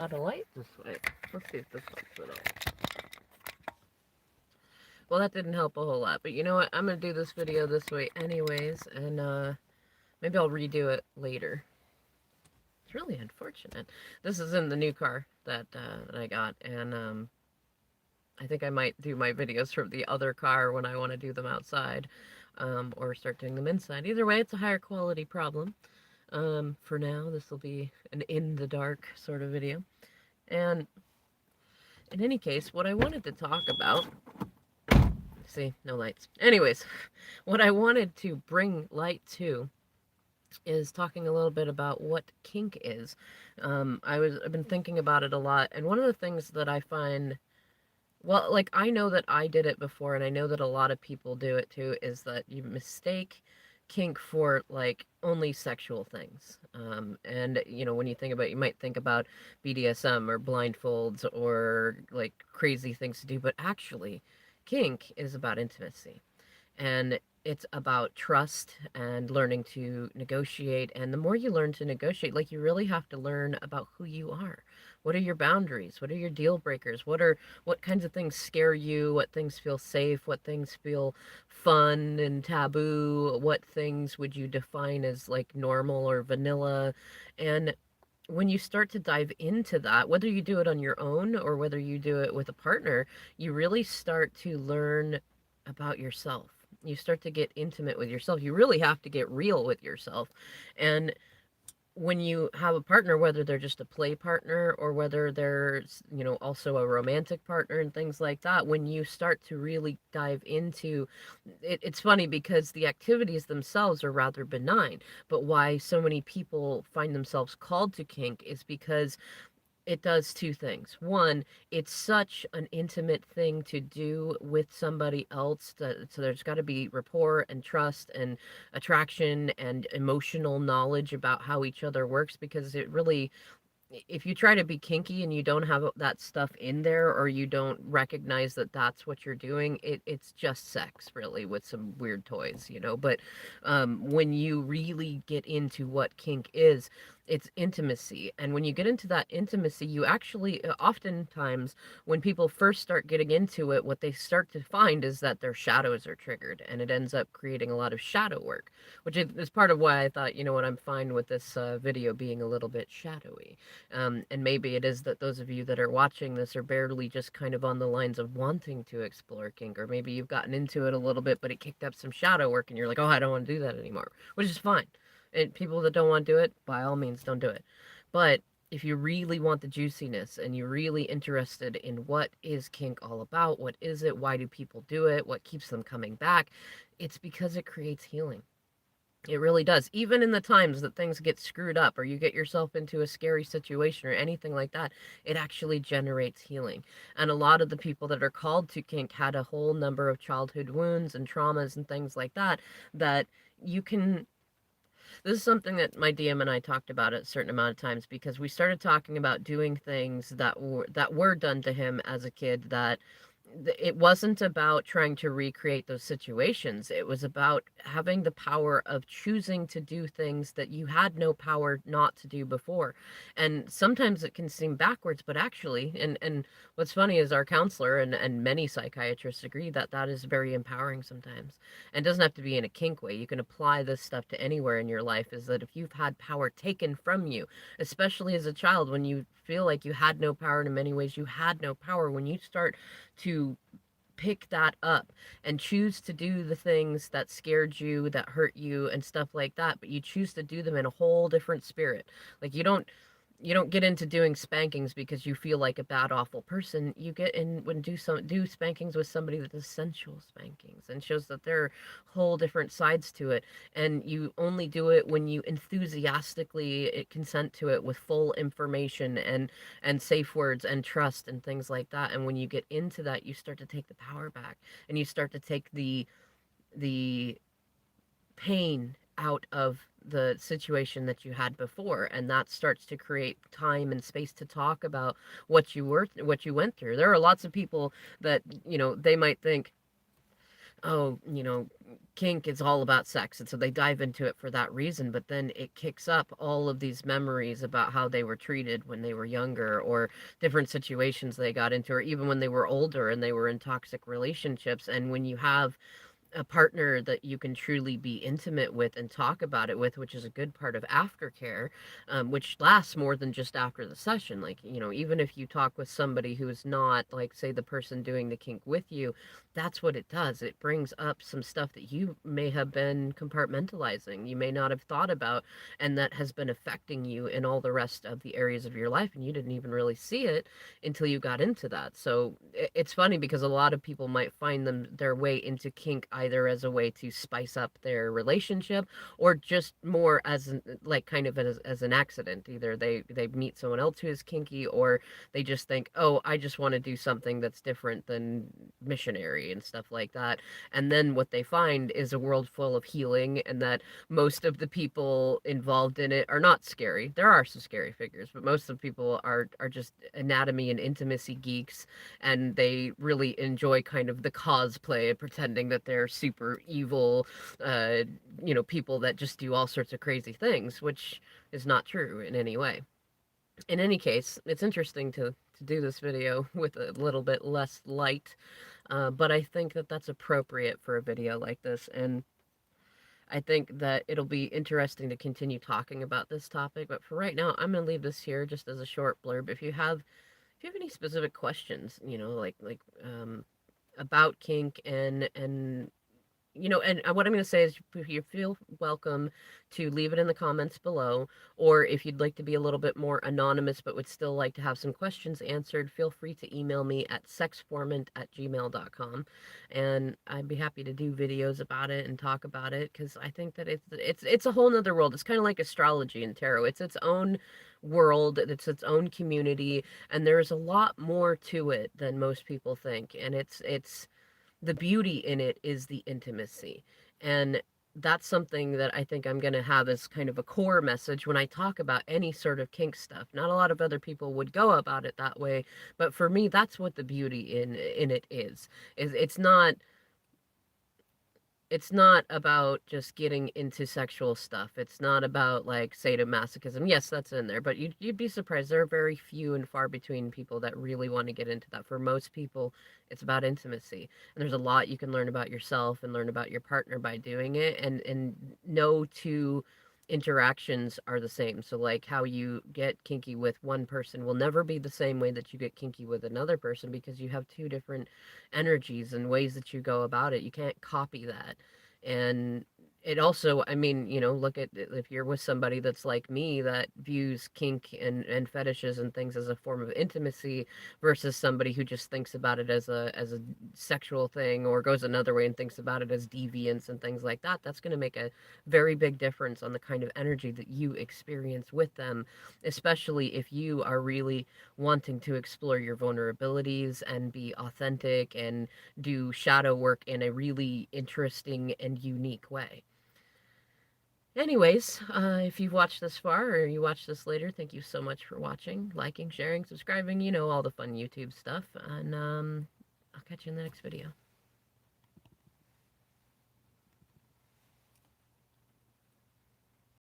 Out of light this way. Let's see if this helps at all. Well, that didn't help a whole lot, but you know what? I'm gonna do this video this way anyways, and maybe I'll redo it later. It's really unfortunate. This is in the new car that I got, and I think I might do my videos from the other car when I want to do them outside, or start doing them inside. Either way, it's a higher quality problem. For now, this will be an in the dark sort of video. And in any case, what I wanted to talk about, see, no lights. Anyways, what I wanted to bring light to is talking a little bit about what kink is. I've been thinking about it a lot, and one of the things that I find, well, like, I know that I did it before, and I know that a lot of people do it too, is that you mistake kink for, like, only sexual things. And, you know, when you think about it, you might think about BDSM or blindfolds or, like, crazy things to do, but actually, kink is about intimacy. And it's about trust and learning to negotiate. And the more you learn to negotiate, like, you really have to learn about who you are. What are your boundaries? What are your deal breakers? What kinds of things scare you? What things feel safe? What things feel fun and taboo? What things would you define as like normal or vanilla? And when you start to dive into that, whether you do it on your own or whether you do it with a partner, you really start to learn about yourself. You start to get intimate with yourself. You really have to get real with yourself. And when you have a partner, whether they're just a play partner or whether they're, you know, also a romantic partner and things like that, when you start to really dive into it, it's funny because the activities themselves are rather benign. But why so many people find themselves called to kink is because it does two things. One, it's such an intimate thing to do with somebody else, that, so there's got to be rapport and trust and attraction and emotional knowledge about how each other works, because it really, if you try to be kinky and you don't have that stuff in there, or you don't recognize that that's what you're doing, it's just sex really with some weird toys, you know. But when you really get into what kink is, it's intimacy. And when you get into that intimacy, you actually, oftentimes when people first start getting into it, what they start to find is that their shadows are triggered, and it ends up creating a lot of shadow work, which is part of why I thought, you know what, I'm fine with this video being a little bit shadowy. And maybe it is that those of you that are watching this are barely just kind of on the lines of wanting to explore kink, or maybe you've gotten into it a little bit, but it kicked up some shadow work and you're like, oh, I don't want to do that anymore, which is fine. And people that don't want to do it, by all means, don't do it. But if you really want the juiciness and you're really interested in what is kink all about, what is it, why do people do it, what keeps them coming back, it's because it creates healing. It really does. Even in the times that things get screwed up or you get yourself into a scary situation or anything like that, it actually generates healing. And a lot of the people that are called to kink had a whole number of childhood wounds and traumas and things like that, that you can, this is something that my DM and I talked about at a certain amount of times, because we started talking about doing things that were done to him as a kid, that it wasn't about trying to recreate those situations. It was about having the power of choosing to do things that you had no power not to do before. And sometimes it can seem backwards, but actually, and what's funny is our counselor and many psychiatrists agree that that is very empowering sometimes. And it doesn't have to be in a kink way. You can apply this stuff to anywhere in your life, is that if you've had power taken from you, especially as a child, when you feel like you had no power, in many ways you had no power, when you start to pick that up and choose to do the things that scared you, that hurt you and stuff like that, but you choose to do them in a whole different spirit. Like, you don't get into doing spankings because you feel like a bad awful person. You get in when do spankings with somebody that does sensual spankings and shows that there are whole different sides to it. And you only do it when you enthusiastically consent to it with full information and safe words and trust and things like that. And when you get into that, you start to take the power back, and you start to take the pain out of the situation that you had before, and that starts to create time and space to talk about what you went through. There are lots of people that, you know, they might think, oh, kink is all about sex. And so they dive into it for that reason. But then it kicks up all of these memories about how they were treated when they were younger, or different situations they got into, or even when they were older and they were in toxic relationships. And when you have a partner that you can truly be intimate with and talk about it with, which is a good part of aftercare, which lasts more than just after the session. Like, even if you talk with somebody who is not, like, say, the person doing the kink with you, that's what it does. It brings up some stuff that you may have been compartmentalizing, you may not have thought about, and that has been affecting you in all the rest of the areas of your life, and you didn't even really see it until you got into that. So it's funny because a lot of people might find their way into kink either as a way to spice up their relationship, or just more as like kind of as an accident. Either they meet someone else who is kinky, or they just think, oh, I just want to do something that's different than missionary and stuff like that. And then what they find is a world full of healing, and that most of the people involved in it are not scary. There are some scary figures, but most of the people are just anatomy and intimacy geeks, and they really enjoy kind of the cosplay and pretending that they're super evil, uh, people that just do all sorts of crazy things, which is not true in any way. In any case, it's interesting to do this video with a little bit less light, but I think that that's appropriate for a video like this, and I think that it'll be interesting to continue talking about this topic. But for right now, I'm gonna leave this here just as a short blurb. If you have any specific questions, about kink, and what I'm going to say is, if you feel welcome to leave it in the comments below, or if you'd like to be a little bit more anonymous but would still like to have some questions answered, feel free to email me at sexformant@gmail.com, and I'd be happy to do videos about it and talk about it, because I think that it's a whole nother world. It's kind of like astrology and tarot. It's its own world, it's its own community, and there's a lot more to it than most people think, and it's the beauty in it is the intimacy. And that's something that I think I'm going to have as kind of a core message when I talk about any sort of kink stuff. Not a lot of other people would go about it that way, but for me, that's what the beauty in it is. It's not about just getting into sexual stuff. It's not about, like, sadomasochism. Yes, that's in there, but you'd be surprised. There are very few and far between people that really want to get into that. For most people, it's about intimacy. And there's a lot you can learn about yourself and learn about your partner by doing it, and no two interactions are the same. So, like, how you get kinky with one person will never be the same way that you get kinky with another person, because you have two different energies and ways that you go about it. You can't copy that. And it also, I mean, look at, if you're with somebody that's like me, that views kink and fetishes and things as a form of intimacy, versus somebody who just thinks about it as a sexual thing, or goes another way and thinks about it as deviance and things like that. That's going to make a very big difference on the kind of energy that you experience with them, especially if you are really wanting to explore your vulnerabilities and be authentic and do shadow work in a really interesting and unique way. Anyways, if you've watched this far or you watch this later, thank you so much for watching, liking, sharing, subscribing, all the fun YouTube stuff. And I'll catch you in the next video.